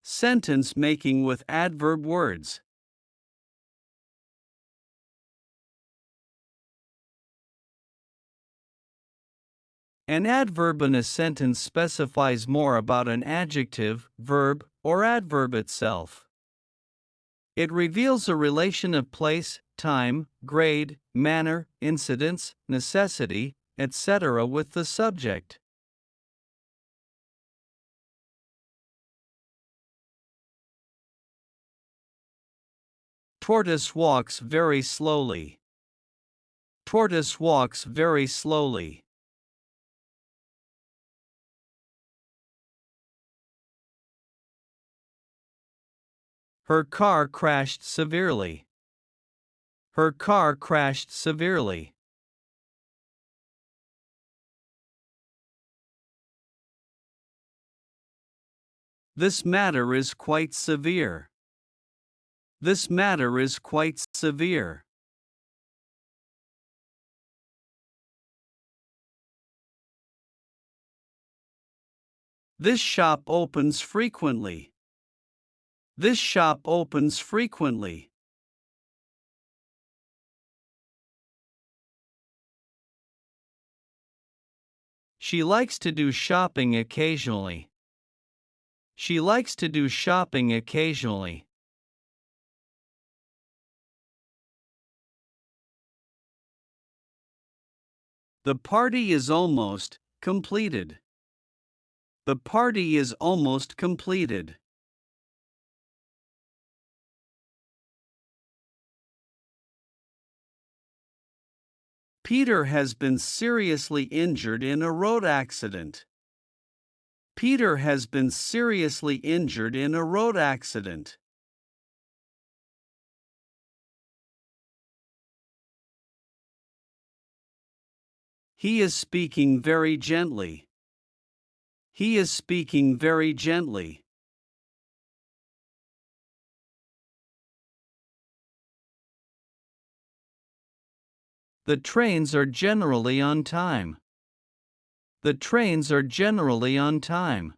Sentence making with adverb words. An adverb in a sentence specifies more about an adjective, verb, or adverb itself. It reveals a relation of place, time, grade, manner, incidence, necessity, etc. with the subject. Tortoise walks very slowly. Tortoise walks very slowly. Her car crashed severely. Her car crashed severely. This matter is quite severe. This matter is quite severe. This shop opens frequently. This shop opens frequently. She likes to do shopping occasionally. She likes to do shopping occasionally. The party is almost completed. The party is almost completed. Peter has been seriously injured in a road accident. Peter has been seriously injured in a road accident. He is speaking very gently. He is speaking very gently. The trains are generally on time. The trains are generally on time.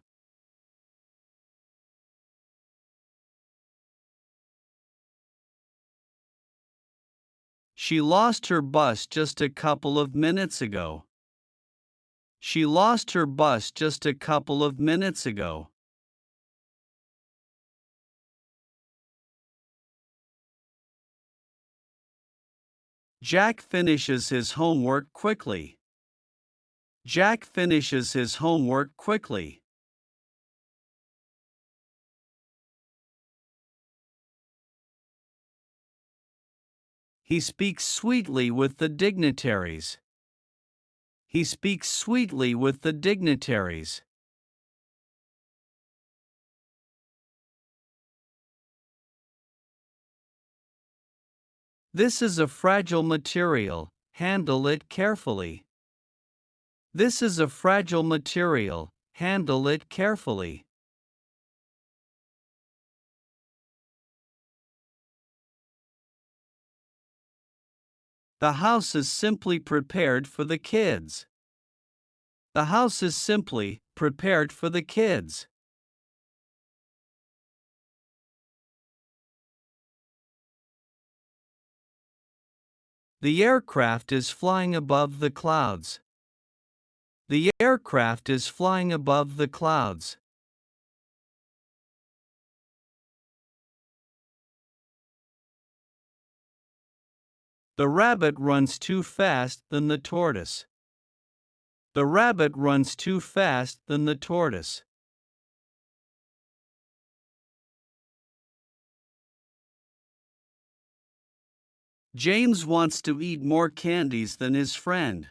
She lost her bus just a couple of minutes ago. She lost her bus just a couple of minutes ago. Jack finishes his homework quickly. Jack finishes his homework quickly. He speaks sweetly with the dignitaries. He speaks sweetly with the dignitaries. This is a fragile material, handle it carefully. This is a fragile material, handle it carefully. The house is simply prepared for the kids. The house is simply prepared for the kids. The aircraft is flying above the clouds. The aircraft is flying above the clouds. The rabbit runs too fast than the tortoise. The rabbit runs too fast than the tortoise. James wants to eat more candies than his friend.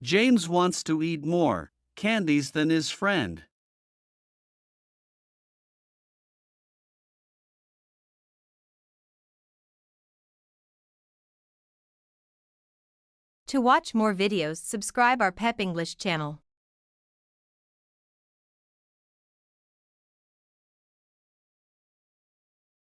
James wants to eat more candies than his friend. To watch more videos, subscribe our Pep English channel.